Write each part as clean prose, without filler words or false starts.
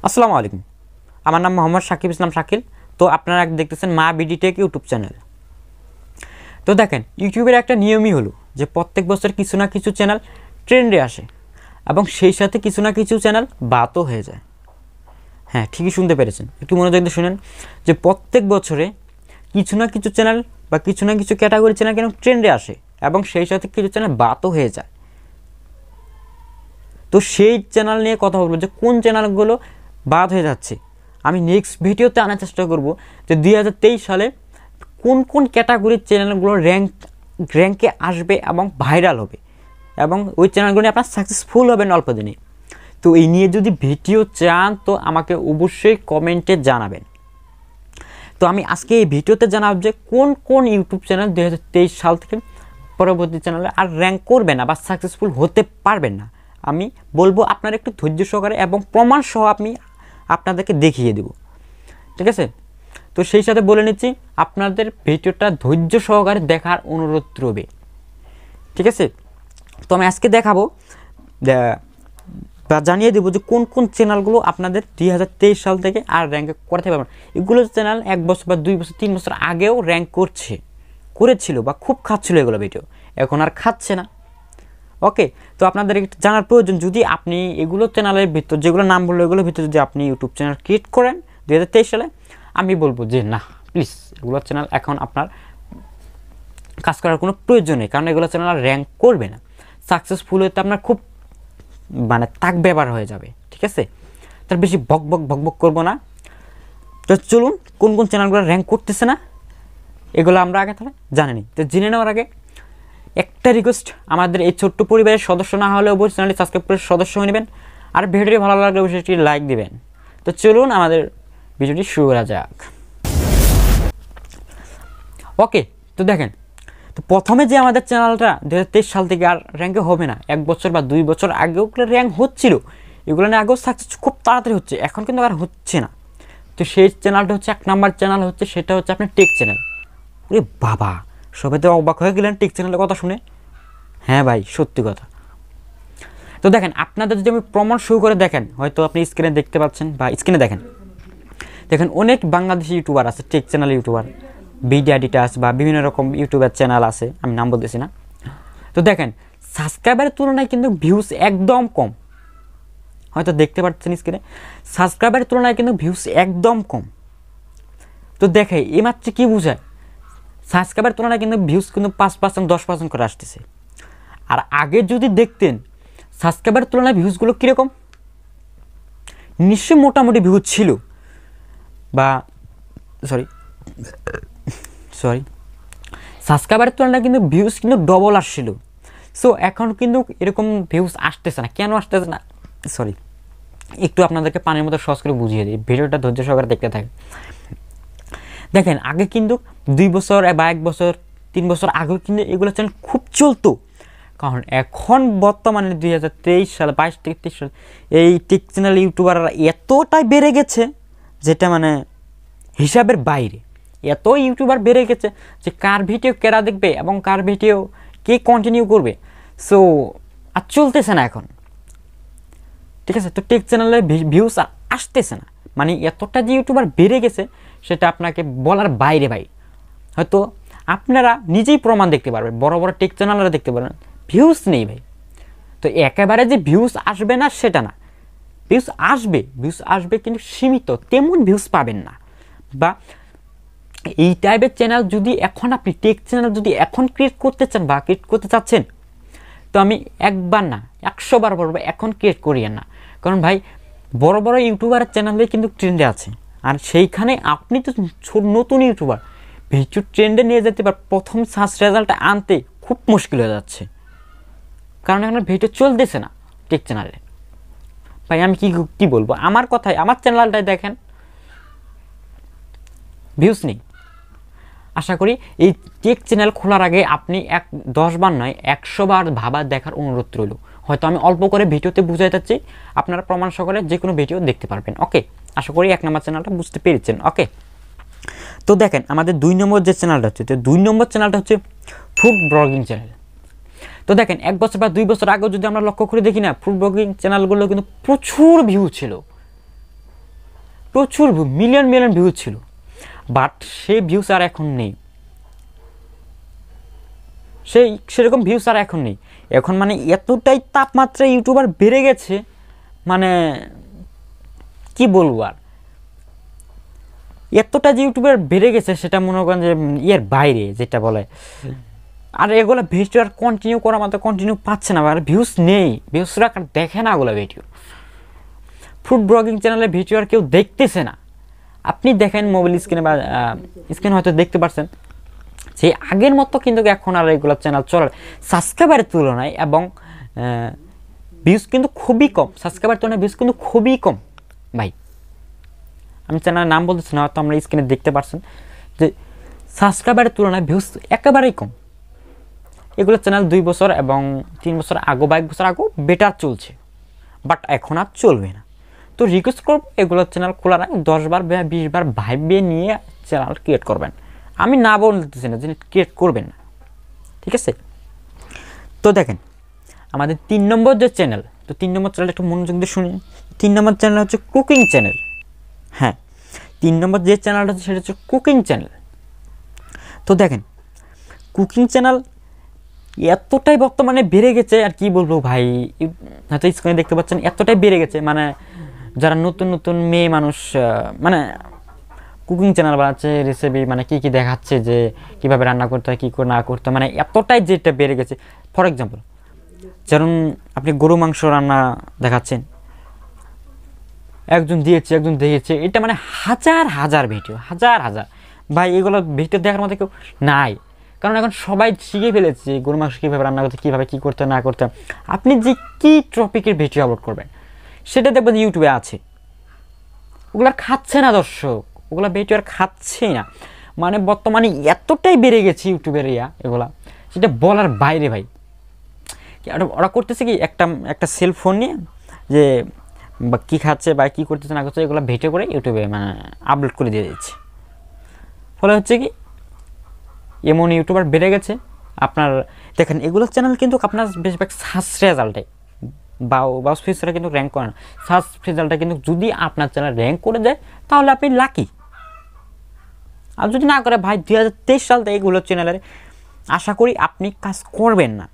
আসসালামু আলাইকুম। আমার নাম মোহাম্মদ সাকিব ইসলাম শাকিল। তো আপনারা দেখতেছেন মা বিডি টেক ইউটিউব চ্যানেল। তো দেখেন, ইউটিউবের একটা নিয়মই হলো যে প্রত্যেক বছর কিছু না কিছু চ্যানেল ট্রেন্ডে আসে এবং সেই সাথে কিছু না কিছু চ্যানেল বাতও হয়ে যায়। হ্যাঁ, ঠিকই শুনতে পেরেছেন, একটু মনোযোগ দিয়ে শুনেন যে প্রত্যেক বছরে কিছু না কিছু চ্যানেল বা কিছু না কিছু ক্যাটাগরি চ্যানেল কেন ট্রেন্ডে আসে এবং সেই সাথে কিছু চ্যানেল বাতও হয়ে যায়। তো সেই চ্যানেল নিয়ে কথা বলবো যে কোন চ্যানেলগুলো বাদ হয়ে যাচ্ছে। আমি নেক্সট ভিডিওতে আনার চেষ্টা করব যে 2023 সালে কোন কোন ক্যাটাগরির চ্যানেলগুলো র্যাঙ্কে আসবে এবং ভাইরাল হবে এবং ওই চ্যানেলগুলো নিয়ে আপনার সাকসেসফুল হবেন অল্প দিনে। তো এই নিয়ে যদি ভিডিও চান তো আমাকে অবশ্যই কমেন্টে জানাবেন। তো আমি আজকে এই ভিডিওতে জানাবো যে কোন কোন ইউটিউব চ্যানেল 2023 সাল থেকে পরবর্তী চ্যানেলে আর র্যাঙ্ক করবে না বা সাকসেসফুল হতে পারবেন না। আমি বলবো আপনারা একটু ধৈর্য সহকারে এবং প্রমাণ সহ আমি আপনাদেরকে দেখিয়ে দেব, ঠিক আছে? তো সেই সাথে বলে নিচ্ছি আপনাদের ভিডিওটা ধৈর্য সহকারে দেখার অনুরোধ রইবে, ঠিক আছে? তো আমি আজকে দেখাবো বা জানিয়ে দেবো যে কোন কোন চ্যানেলগুলো আপনাদের 2023 সাল থেকে আর র্যাঙ্ক করতে পারবেন। এগুলো চ্যানেল 1 বছর বা 2 বছর 3 বছর আগেও র্যাঙ্ক করেছিল বা খুব খাচ্ছিল এগুলো ভিডিও, এখন আর খাচ্ছে না। ওকে, তো আপনাদের একটু জানার প্রয়োজন, যদি আপনি এগুলো চ্যানেলের ভিতর যেগুলো নাম বললো এগুলোর ভিতরে যদি আপনি ইউটিউব চ্যানেল ক্রিয়েট করেন 2023 সালে, আমি বলবো যে না, প্লিজ এগুলো চ্যানেল এখন আপনার কাজ করার কোনো প্রয়োজন নেই, কারণ এগুলো চ্যানেল আর র্যাঙ্ক করবে না। সাকসেসফুল হতে আপনার খুব তাক ব্যবহার হয়ে যাবে, ঠিক আছে? তার বেশি বক বক করবো না। তো চলুন কোন কোন চ্যানেলগুলো র্যাঙ্ক করতেছে না এগুলো আমরা আগে তাহলে জানি নি। তো জেনে নেওয়ার আগে একটা রিকোয়েস্ট, আমাদের এই ছোট্ট পরিবারের সদস্য না হলে অবশ্যই চ্যানেলটি সাবস্ক্রাইব করে সদস্য হয়ে নেবেন আর ভিডিওটি ভালো লাগলে অবশ্যই একটি লাইক দিবেন। তো চলুন আমাদের ভিডিওটি শুরু করা যাক। ওকে, তো দেখেন, তো প্রথমে যে আমাদের চ্যানেলটা 2023 সাল থেকে আর র্যাঙ্কে হবে না, 1 বছর বা 2 বছর আগেও র্যাঙ্ক হচ্ছিল, এগুলো নিয়ে আগেও সাকসেস খুব তাড়াতাড়ি হচ্ছে, এখন কিন্তু আর হচ্ছে না। তো সেই চ্যানেলটা হচ্ছে 1 নাম্বার চ্যানেল হচ্ছে, সেটা হচ্ছে আপনার টেক চ্যানেল। ওরে বাবা, সবাই তো অবাক হয়ে গেলেন টেক চ্যানেলের কথা শুনে। হ্যাঁ ভাই, সত্যি কথা। তো দেখেন, আপনাদের যদি আমি প্রমাণ শুরু করে দেখেন, হয়তো আপনি স্ক্রিনে দেখতে পাচ্ছেন বা স্ক্রিনে দেখেন অনেক বাংলাদেশি ইউটিউবার আছে, take channel YouTuber, video editors বা বিভিন্ন রকম ইউটিউবের চ্যানেল আছে, আমি নাম বলতেছি না। তো দেখেন, সাবস্ক্রাইবারের তুলনায় কিন্তু ভিউজ একদম কম, হয়তো দেখতে পাচ্ছেন স্ক্রিনে, সাবস্ক্রাইবারের তুলনায় কিন্তু ভিউজ একদম কম। তো দেখে এই মাত্র কী বোঝায়, সাবস্ক্রাইবারের তুলনায় কিন্তু ভিউজ কিন্তু 5%, 10% করে আসতেছে। আর আগে যদি দেখতেন সাবস্ক্রাইবারের তুলনায় ভিউজগুলো কীরকম, নিশ্চয়ই মোটামুটি ভিউজ ছিল, বা সরি সাবস্ক্রাইবারের তুলনায় কিন্তু ভিউজ কিন্তু ডবল আসছিল। সো এখন কিন্তু এরকম ভিউজ আসতেছে না। কেন আসতেছে না, সরি, একটু আপনাদেরকে পানির মতো সহজ করে বুঝিয়ে দিই, ভিডিওটা ধৈর্য সহকারে দেখতে থাকে। দেখেন, আগে কিন্তু 2 বছর বা 1 বছর 3 বছর আগেও কিন্তু এগুলো চ্যানেল খুব চলতো, কারণ এখন বর্তমানে 2023 সালে 22 থেকে 23 সালে এই টেক চ্যানেল ইউটিউবাররা এতটাই বেড়ে গেছে যেটা হিসাবের বাইরে। এত ইউটিউবার বেড়ে গেছে যে কার ভিডিও কেরা দেখবে এবং কার ভিডিও কে কন্টিনিউ করবে, সো আর চলতেছে না এখন, ঠিক আছে? তো টেক চ্যানেলে ভিউজ আসতেছে না, এতটা যে ইউটিউবার বেড়ে গেছে সেটা আপনাকে বলার বাইরে ভাই। হয়তো আপনারা নিজেই প্রমাণ দেখতে পারবেন, বড় বড় টেক চ্যানেলরা দেখতে পারবেন ভিউজ নেই ভাই। তো একেবারে যে ভিউজ আসবে না সেটা না, ভিউজ আসবে কিন্তু সীমিত, তেমন ভিউজ পাবেন না। বা এই টাইপের চ্যানেল যদি এখন আপনি টেক চ্যানেল যদি এখন ক্রিয়েট করতে চান বা ক্রিয়েট করতে চাচ্ছেন, তো আমি একবার না 100 বার বলবো এখন ক্রিয়েট করিয়েন না। কারণ ভাই, বড় বড় ইউটিউবারের চ্যানেলে কিন্তু ট্রেন্ডে আছে, আর সেইখানে আপনি তো নতুন ইউটিউবার, ভিডিও ট্রেন্ডে নিয়ে যেতে পার, প্রথম সার্চ রেজাল্টটা আনতে খুব মুশকিল হয়ে যাচ্ছে, কারণ এখন ভিডিও চলতেছে না টেক চ্যানেলে। ভাই আমি কি বলবো, আমার কথাই, আমার চ্যানেলটাই দেখেন ভিউজ নেই। আশা করি এই টেক চ্যানেল খোলার আগে আপনি 10 বার নয় 100 বার ভাবা দেখার অনুরোধ রইল। হয়তো আমি অল্প করে ভিডিওতে বুঝাই যাচ্ছি, আপনারা প্রমাণ সহকারে যে কোনো ভিডিও দেখতে পারবেন। ওকে, আশা করি 1 নম্বর চ্যানেলটা বুঝতে পেরেছেন। ওকে, তো দেখেন আমাদের 2 নম্বর যে চ্যানেলটা হচ্ছে, তো 2 নম্বর চ্যানেলটা হচ্ছে ফুড ব্লগিং চ্যানেল। তো দেখেন, 1 বছর বা 2 বছর আগেও যদি আমরা লক্ষ্য করে দেখি না, ফুড ব্লগিং চ্যানেলগুলো কিন্তু প্রচুর ভিউ ছিল, প্রচুর মিলিয়ন মিলিয়ন ভিউজ ছিল, বাট সেই ভিউজ আর এখন নেই, সেরকম ভিউজ আর এখন নেই। এখন মানে এতটাই তাপমাত্রা ইউটিউবার বেড়ে গেছে, মানে কি বলবো আর, এতটা যে ইউটিউবার বেড়ে গেছে সেটা মনে করেন যে এর বাইরে যেটা বলে। আর এগুলো ভিডিও আর কন্টিনিউ করার মতো কন্টিনিউ পাচ্ছে না, আর ভিউজ নেই, ভিউজরা দেখে না ওগুলো ভিডিও। ফুড ব্লগিং চ্যানেলে ভিডিও আর কেউ দেখতেছে না। আপনি দেখেন মোবাইল স্ক্রিনে বা স্ক্রিনে হয়তো দেখতে পাচ্ছেন যে আগের মতো কিন্তু এখন আর এগুলো চ্যানেল চলে সাবস্ক্রাইবারের তুলনায়, এবং ভিউজ কিন্তু খুবই কম, সাবস্ক্রাইবারের তুলনায় ভিউজ কিন্তু খুবই কম ভাই। আমি চ্যানেলের নাম বলতেছি না, হয়তো আমরা স্ক্রিনে দেখতে পাচ্ছেন যে সাবস্ক্রাইবারের তুলনায় ভিউজ একেবারেই কম। এগুলো চ্যানেল 2 বছর এবং 3 বছর আগে বা 1 বছর আগেও বেটার চলছে, বাট এখন আর চলবে না। তো রিকোয়েস্ট করব এগুলো চ্যানেল খোলার আগে 10 বার বা 20 বার ভাইবে নিয়ে চ্যানেল ক্রিয়েট করবেন। আমি না বলতেছি না যে ক্রিয়েট করবেন না, ঠিক আছে। তো দেখেন আমাদের 3 নম্বর যে চ্যানেল, তো 3 নম্বর চ্যানেলটা একটু মনোযোগ দিয়ে শুনি। 3 নম্বর চ্যানেল হচ্ছে কুকিং চ্যানেল। হ্যাঁ, 3 নম্বর যে চ্যানেলটা হচ্ছে সেটা হচ্ছে কুকিং চ্যানেল। তো দেখেন কুকিং চ্যানেল এতটাই বর্তমানে বেড়ে গেছে, আর কি বলবো ভাই, হয়তো স্ক্রিনে দেখতে পাচ্ছেন এতটাই বেড়ে গেছে, মানে যারা নতুন নতুন মেয়ে মানুষ মানে কুকিং চ্যানেল বানাচ্ছে, রেসিপি মানে কী কী দেখাচ্ছে যে কীভাবে রান্না করতে হয়, কী করে না করতে, মানে এতটাই যেটা বেড়ে গেছে। ফর এক্সাম্পল যেমন আপনি গরু মাংস রান্না দেখাচ্ছেন, একজন দিয়েছে একজন দিয়েছে, এটা মানে হাজার হাজার ভিডিও, হাজার হাজার ভাই, এগুলো ভিডিও দেখার মধ্যে কেউ নাই, কারণ এখন সবাই শিখে ফেলেছে গরু মাংস কীভাবে রান্না করতে, কীভাবে কী করতে না করতে। আপনি যে কী টপিকের ভিডিও আপলোড করবেন সেটা দেখবেন ইউটিউবে আছে, ওগুলো আর খাচ্ছে না দর্শক, ওগুলো ভিডিও আর খাচ্ছে না, মানে বর্তমানে এতটাই বেড়ে গেছে ইউটিউবের এগুলা, সেটা বলার বাইরে ভাই। ওরা করতেছে কি একটা সেল ফোন নিয়ে যে বা কী খাচ্ছে বা কী করতেছে না করছে এগুলো ভিডিও করে ইউটিউবে মানে আপলোড করে দিয়ে দিচ্ছে। ফলে হচ্ছে কি এমন ইউটিউবার বেড়ে গেছে। আপনার দেখেন এগুলো চ্যানেল কিন্তু আপনার বেশিরভাগ সার্চ রেজাল্টে বা ফিচারে কিন্তু র্যাঙ্ক করে না, সার্চ রেজাল্টে কিন্তু যদি আপনার চ্যানেল র্যাঙ্ক করে যায় তাহলে আপনি লাকি, আর যদি না করে ভাই 2023 সাল থেকে এগুলো চ্যানেলের আশা করি আপনি কাজ করবেন না,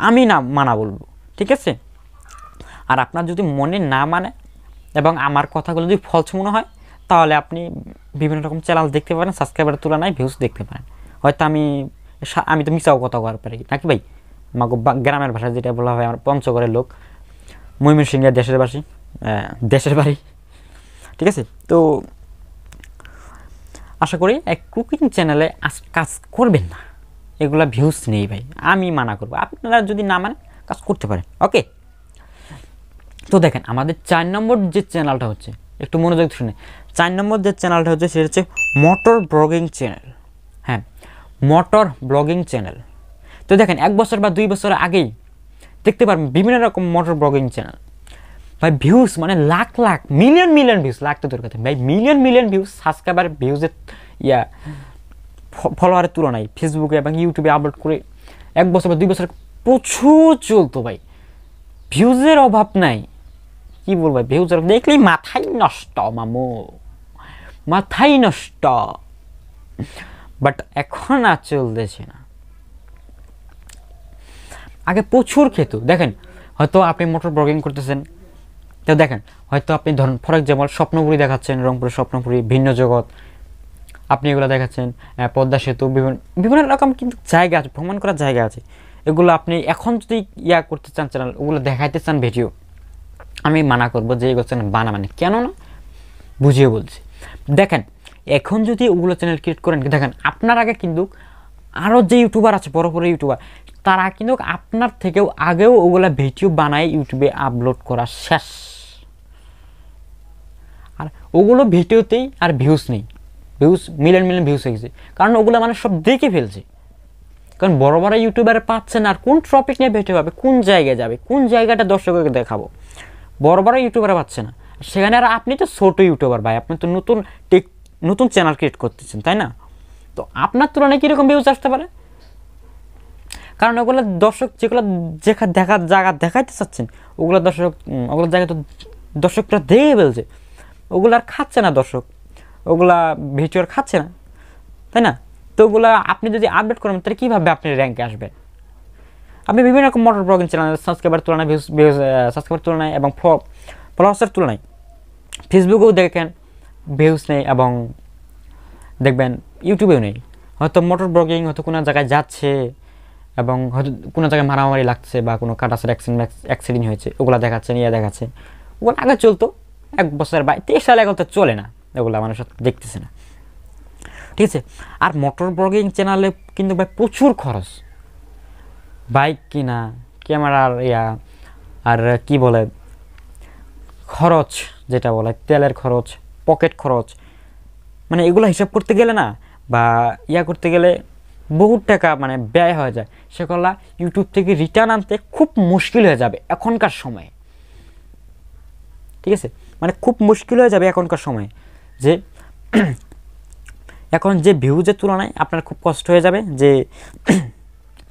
আমি না মানা বলবো, ঠিক আছে। আর আপনার যদি মনে না মানে এবং আমার কথাগুলো যদি ফলস মনে হয় তাহলে আপনি বিভিন্ন রকম চ্যানেল দেখতে পারেন, সাবস্ক্রাইবারের তুলনায় ভিউজ দেখতে পারেন। হয়তো আমি তো মিশাও কথা বলার পারি নাকি ভাই, আমাকে গ্রামের ভাষায় যেটা বলা হয়, আমার পঞ্চগড়ের লোক, ময়মনসিংহের দেশের বাড়ি, ঠিক আছে। তো আশা করি এক কুকিং চ্যানেলে কাজ করবেন না, এগুলা ভিউজ নেই ভাই, আমি মানা করবো, আপনারা যদি না মানে কাজ করতে পারেন, ওকে। তো দেখেন আমাদের 4 নম্বর যে চ্যানেলটা হচ্ছে, একটু মনোযোগ শুনে, 4 নম্বর যে চ্যানেলটা হচ্ছে সেটা হচ্ছে মোটর ব্লগিং চ্যানেল। হ্যাঁ, মোটর ব্লগিং চ্যানেল। তো দেখেন 1 বছর বা 2 বছর আগেই দেখতে পারবেন বিভিন্ন রকম মোটর ব্লগিং চ্যানেল ভাই, ভিউজ মানে lakh lakh million million views, lakh তো দূর কথা ভাই, মিলিয়ন মিলিয়ন ভিউজ, সাবস্ক্রাইবার ভিউজের ফলোয়ারের তুলনায় ফেসবুকে এবং ইউটিউবে আপলোড করে 1 বছর বা 2 বছর প্রচুর চলতো ভাই, ভিউজের অভাব নাই, কি বলবো, ভিউজের দেখলেই মাথাই নষ্ট মামু, মাথাই নষ্ট। বাট এখন আর চলতেছে না, আগে প্রচুর খেত। দেখেন হয়তো আপনি মোটর ব্লগিং করতেছেন, তো দেখেন হয়তো আপনি ধরুন ফর এক্সাম্পল স্বপ্নপুরী দেখাচ্ছেন, রংপুরের স্বপ্নপুরী, ভিন্ন জগৎ, আপনি এগুলো দেখাচ্ছেন, পদ্মা সেতু, বিভিন্ন রকম কিন্তু জায়গা আছে, ভ্রমণ করার জায়গা আছে, এগুলো আপনি এখন যদি করতে চান চ্যানেল, ওগুলো দেখাইতে চান ভিডিও, আমি মানা করবো যে এগুলো চ্যানেল বানাবেন, কেন না বুঝিয়ে বলছি। দেখেন এখন যদি ওগুলো চ্যানেল ক্রিয়েট করেন, দেখেন আপনার আগে কিন্তু আরও যে ইউটিউবার আছে, বড় বড় ইউটিউবার, তারা কিন্তু আপনার থেকেও আগেও ওগুলো ভিডিও বানায় ইউটিউবে আপলোড করা শেষ, আর ওগুলো ভিডিওতেই আর ভিউজ নেই, ভিউজ মিলিয়ন মিলিয়ন ভিউজ হয়ে গেছে, কারণ ওগুলো মানে সব দেখে ফেলছে, কারণ বড় বড় ইউটিউবার পাচ্ছে না, আর কোন টপিক নিয়ে ভিডিও হবে, কোন জায়গায় যাবে, কোন জায়গাটা দর্শককে দেখাবো, বড় বড় ইউটিউবার পাচ্ছে না, সেখানে আর আপনি তো ছোট ইউটিউবার ভাই, আপনি তো নতুন চ্যানেল ক্রিয়েট করতেছেন, তাই না? তো আপনার তুলনায় কীরকম ভিউজ আসতে পারে, কারণ ওগুলো দর্শক যেগুলো দেখার জায়গা দেখাইতে চাচ্ছেন, ওগুলো জায়গা তো দর্শকরা দেখে ফেলছে, ওগুলো আর খাচ্ছে না দর্শক, ওগুলা ভিডিও আর খাচ্ছে না, তাই না? তো ওগুলা আপনি যদি আপডেট করেন তাহলে কীভাবে আপনি র্যাঙ্কে আসবেন? আপনি বিভিন্ন রকম মোটর ব্লগিং চ্যানেল সাবস্ক্রাইবার তুলনায় সাবস্ক্রাইবার তুলনায় এবং ফলোয়ার্সের তুলনায় ফেসবুকেও দেখেন ভিউজ নেই এবং দেখবেন ইউটিউবেও নেই। হয়তো মোটর ব্লগিং হয়তো কোনো জায়গায় যাচ্ছে এবং হয়তো কোনো জায়গায় মারামারি লাগছে বা কোনো কাটাসের অ্যাক্সিডেন্ট হয়েছে, ওগুলো দেখাচ্ছে, নিয়ে দেখাচ্ছে। ওগুলো আগে চলতো 1 বছর 23 সালে, এখন তো চলে না, এগুলো মানুষ দেখতেছে না, ঠিক আছে? আর মোটর ব্লগিং চ্যানেলে কিন্তু ভাই প্রচুর খরচ, বাইক কিনা, ক্যামেরার আর কি বলে খরচ, যেটা বলে তেলের খরচ, পকেট খরচ, মানে এগুলো হিসাব করতে গেলে না বা করতে গেলে বহুত টাকা মানে ব্যয় হয়ে যায়। সেগুলো ইউটিউব থেকে রিটার্ন আনতে খুব মুশকিল হয়ে যাবে এখনকার সময়ে, ঠিক আছে? মানে খুব মুশকিল হয়ে যাবে এখনকার সময়ে, যে এখন যে ভিউজের তুলনায় আপনার খুব কষ্ট হয়ে যাবে যে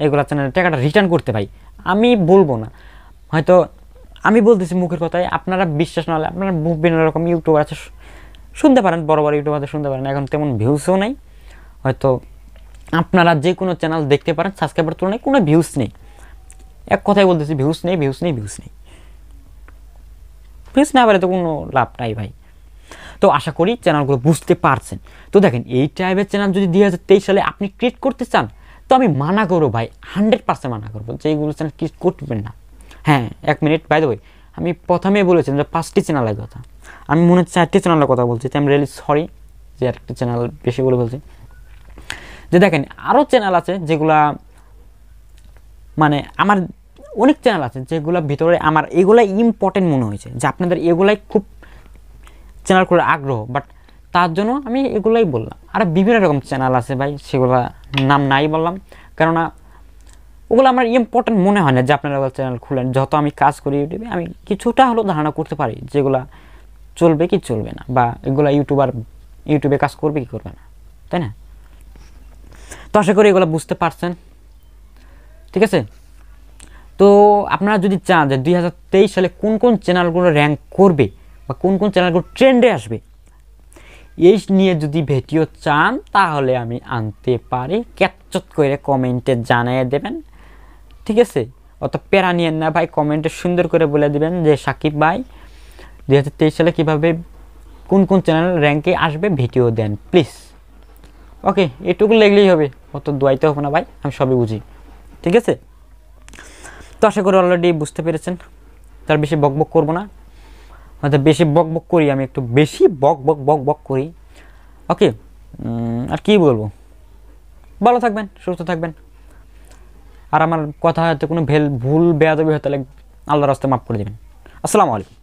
এগুলো চ্যানেলের টাকাটা রিটার্ন করতে। ভাই আমি বলবো না, হয়তো আমি বলতেছি মুখের কথায়, আপনারা বিশ্বাস না হলে আপনারা বিভিন্ন রকম ইউটিউবার আছে শুনতে পারেন, বড় বড় ইউটিউবার শুনতে পারেন, এখন তেমন ভিউজও নেই। হয়তো আপনারা যে কোনো চ্যানেল দেখতে পারেন, সাবস্ক্রাইবার তুলনায় কোনো ভিউজ নেই। এক কথাই বলতেছি, ভিউজ নেই, ভিউজ নেই, ভিউজ নেই, ভিউজ না পারে তো কোনো লাভ নাই ভাই। তো আশা করি চ্যানেলগুলো বুঝতে পারছেন। তো দেখেন, এই টাইপের চ্যানেল যদি 2023 সালে আপনি ক্রিয়েট করতে চান, তো আমি মানা করবো ভাই, 100% মানা করবো যে এইগুলো চ্যানেল ক্রিয়েট করবেন না। হ্যাঁ, 1 মিনিট, বাই দ্য ওয়ে, আমি প্রথমেই বলেছিলাম যে 5টি চ্যানেলের কথা, আমি মনে হচ্ছে 4টি চ্যানেলের কথা বলছি, তো আমি রিয়েলি সরি যে আরেকটি চ্যানেল বেশি বলে বলছি। যে দেখেন, আরও চ্যানেল আছে যেগুলা, মানে আমার অনেক চ্যানেল আছে যেগুলোর ভিতরে আমার এগুলাই ইম্পর্টেন্ট মনে হয়েছে, যে আপনাদের এগুলাই খুব চ্যানেল করে আগ্রহ, বাট তার জন্য আমি এগুলাই বললাম। আর বিভিন্ন রকম চ্যানেল আছে ভাই, সেগুলো নাম নাই বললাম, কেননা ওগুলো আমার ইম্পর্টেন্ট মনে হয় না যে আপনারা চ্যানেল খুলেন। যত আমি কাজ করি ইউটিউবে, আমি কিছুটা হলেও ধারণা করতে পারি যেগুলা চলবে কি চলবে না, বা এগুলা ইউটিউবে কাজ করবে কি করবে না, তাই না? তো আশা করি এগুলো বুঝতে পারছেন, ঠিক আছে? তো আপনারা যদি চান যে 2023 সালে কোন কোন চ্যানেলগুলো র্যাঙ্ক করবে বা কোন কোন চ্যানেলগুলো ট্রেন্ডে আসবে, এই নিয়ে যদি ভিডিও চান তাহলে আমি আনতে পারি, ক্যাপচার করে কমেন্টে জানিয়ে দেবেন, ঠিক আছে? অত প্যারা নিয়েন না ভাই, কমেন্টে সুন্দর করে বলে দিবেন যে সাকিব ভাই 2023 সালে কীভাবে কোন কোন চ্যানেল র্যাঙ্কে আসবে ভিডিও দেন প্লিজ। ওকে, এটুকু লিখলেই হবে, অত দোয়াইতে হবে না ভাই, আমি সবই বুঝি, ঠিক আছে? তো আশা করি অলরেডি বুঝতে পেরেছেন, তার বেশি বকবক করবো না, হয়তো বেশি বকবক করি, আমি একটু বেশি বক করি। ওকে, আর কি বলবো, ভালো থাকবেন, সুস্থ থাকবেন, আর আমার কথা হয়তো কোনো ভুল বেয়াদবি হতে আল্লাহর রাস্তায় মাফ করে দেবেন। আসসালামু আলাইকুম।